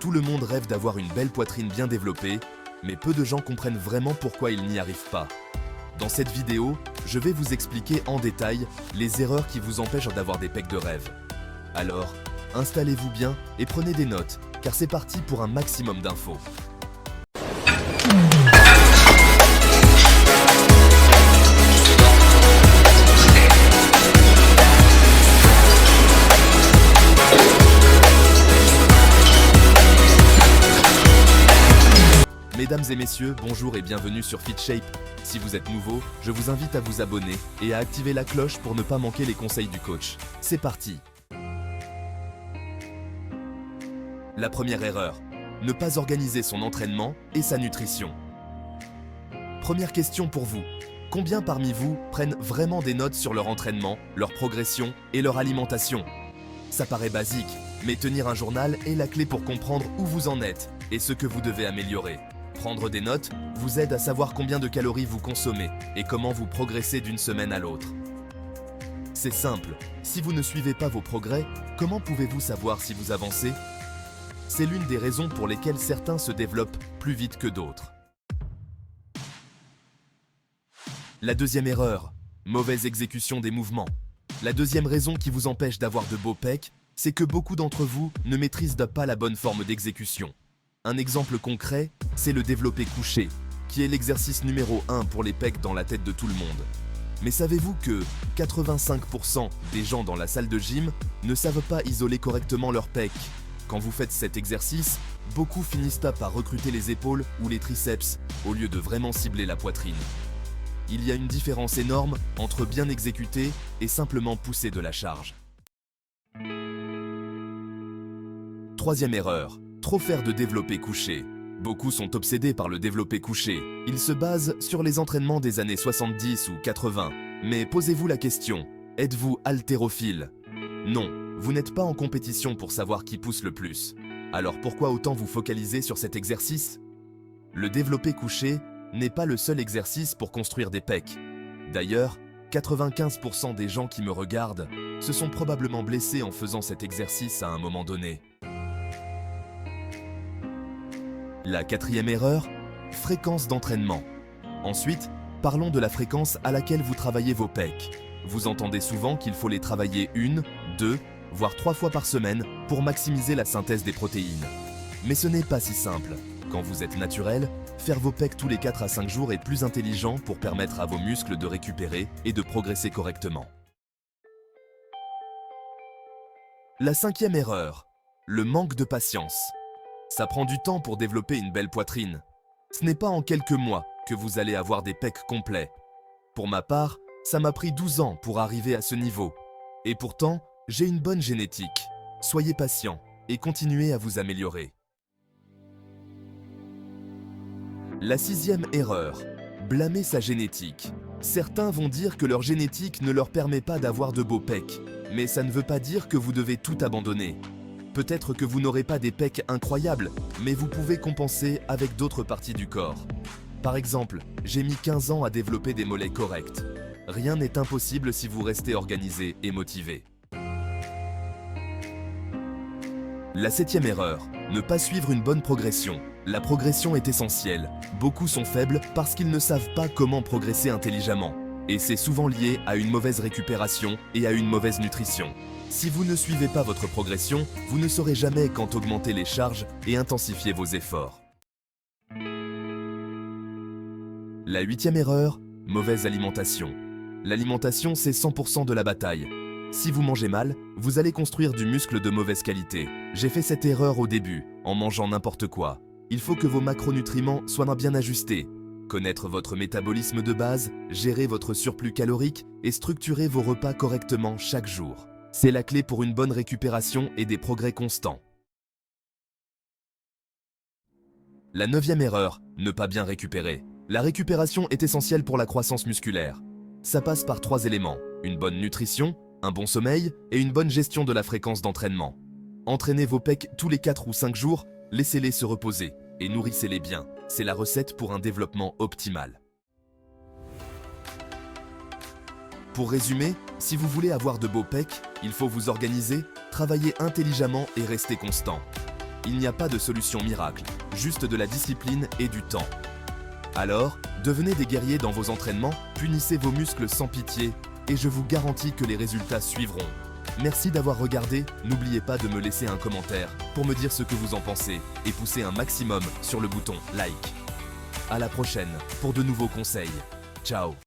Tout le monde rêve d'avoir une belle poitrine bien développée, mais peu de gens comprennent vraiment pourquoi ils n'y arrivent pas. Dans cette vidéo, je vais vous expliquer en détail les erreurs qui vous empêchent d'avoir des pecs de rêve. Alors, installez-vous bien et prenez des notes, car c'est parti pour un maximum d'infos. Mesdames et messieurs, bonjour et bienvenue sur FitShape. Si vous êtes nouveau, je vous invite à vous abonner et à activer la cloche pour ne pas manquer les conseils du coach. C'est parti! La première erreur, ne pas organiser son entraînement et sa nutrition. Première question pour vous. Combien parmi vous prennent vraiment des notes sur leur entraînement, leur progression et leur alimentation? Ça paraît basique, mais tenir un journal est la clé pour comprendre où vous en êtes et ce que vous devez améliorer. Prendre des notes vous aide à savoir combien de calories vous consommez et comment vous progressez d'une semaine à l'autre. C'est simple, si vous ne suivez pas vos progrès, comment pouvez-vous savoir si vous avancez? C'est l'une des raisons pour lesquelles certains se développent plus vite que d'autres. La deuxième erreur, mauvaise exécution des mouvements. La deuxième raison qui vous empêche d'avoir de beaux pecs, c'est que beaucoup d'entre vous ne maîtrisent pas la bonne forme d'exécution. Un exemple concret, c'est le développé couché, qui est l'exercice numéro 1 pour les pecs dans la tête de tout le monde. Mais savez-vous que 85% des gens dans la salle de gym ne savent pas isoler correctement leurs pecs? Quand vous faites cet exercice, beaucoup finissent par recruter les épaules ou les triceps, au lieu de vraiment cibler la poitrine. Il y a une différence énorme entre bien exécuter et simplement pousser de la charge. Troisième erreur. Trop faire de développé couché. Beaucoup sont obsédés par le développé couché. Ils se basent sur les entraînements des années 70 ou 80. Mais posez-vous la question, êtes-vous haltérophile? Non, vous n'êtes pas en compétition pour savoir qui pousse le plus. Alors pourquoi autant vous focaliser sur cet exercice? Le développé couché n'est pas le seul exercice pour construire des pecs. D'ailleurs, 95% des gens qui me regardent se sont probablement blessés en faisant cet exercice à un moment donné. La quatrième erreur, fréquence d'entraînement. Ensuite, parlons de la fréquence à laquelle vous travaillez vos pecs. Vous entendez souvent qu'il faut les travailler 1, 2, voire 3 fois par semaine pour maximiser la synthèse des protéines. Mais ce n'est pas si simple. Quand vous êtes naturel, faire vos pecs tous les 4 à 5 jours est plus intelligent pour permettre à vos muscles de récupérer et de progresser correctement. La cinquième erreur, le manque de patience. Ça prend du temps pour développer une belle poitrine. Ce n'est pas en quelques mois que vous allez avoir des pecs complets. Pour ma part, ça m'a pris 12 ans pour arriver à ce niveau. Et pourtant, j'ai une bonne génétique. Soyez patient et continuez à vous améliorer. La sixième erreur, blâmer sa génétique. Certains vont dire que leur génétique ne leur permet pas d'avoir de beaux pecs, mais ça ne veut pas dire que vous devez tout abandonner. Peut-être que vous n'aurez pas des pecs incroyables, mais vous pouvez compenser avec d'autres parties du corps. Par exemple, j'ai mis 15 ans à développer des mollets corrects. Rien n'est impossible si vous restez organisé et motivé. La septième erreur, ne pas suivre une bonne progression. La progression est essentielle. Beaucoup sont faibles parce qu'ils ne savent pas comment progresser intelligemment. Et c'est souvent lié à une mauvaise récupération et à une mauvaise nutrition. Si vous ne suivez pas votre progression, vous ne saurez jamais quand augmenter les charges et intensifier vos efforts. La huitième erreur, mauvaise alimentation. L'alimentation, c'est 100% de la bataille. Si vous mangez mal, vous allez construire du muscle de mauvaise qualité. J'ai fait cette erreur au début, en mangeant n'importe quoi. Il faut que vos macronutriments soient bien ajustés. Connaître votre métabolisme de base, gérer votre surplus calorique et structurer vos repas correctement chaque jour. C'est la clé pour une bonne récupération et des progrès constants. La neuvième erreur, ne pas bien récupérer. La récupération est essentielle pour la croissance musculaire. Ça passe par 3 éléments, une bonne nutrition, un bon sommeil et une bonne gestion de la fréquence d'entraînement. Entraînez vos pecs tous les 4 ou 5 jours, laissez-les se reposer et nourrissez-les bien. C'est la recette pour un développement optimal. Pour résumer, si vous voulez avoir de beaux pecs, il faut vous organiser, travailler intelligemment et rester constant. Il n'y a pas de solution miracle, juste de la discipline et du temps. Alors, devenez des guerriers dans vos entraînements, punissez vos muscles sans pitié, et je vous garantis que les résultats suivront. Merci d'avoir regardé, n'oubliez pas de me laisser un commentaire pour me dire ce que vous en pensez et poussez un maximum sur le bouton like. À la prochaine pour de nouveaux conseils. Ciao.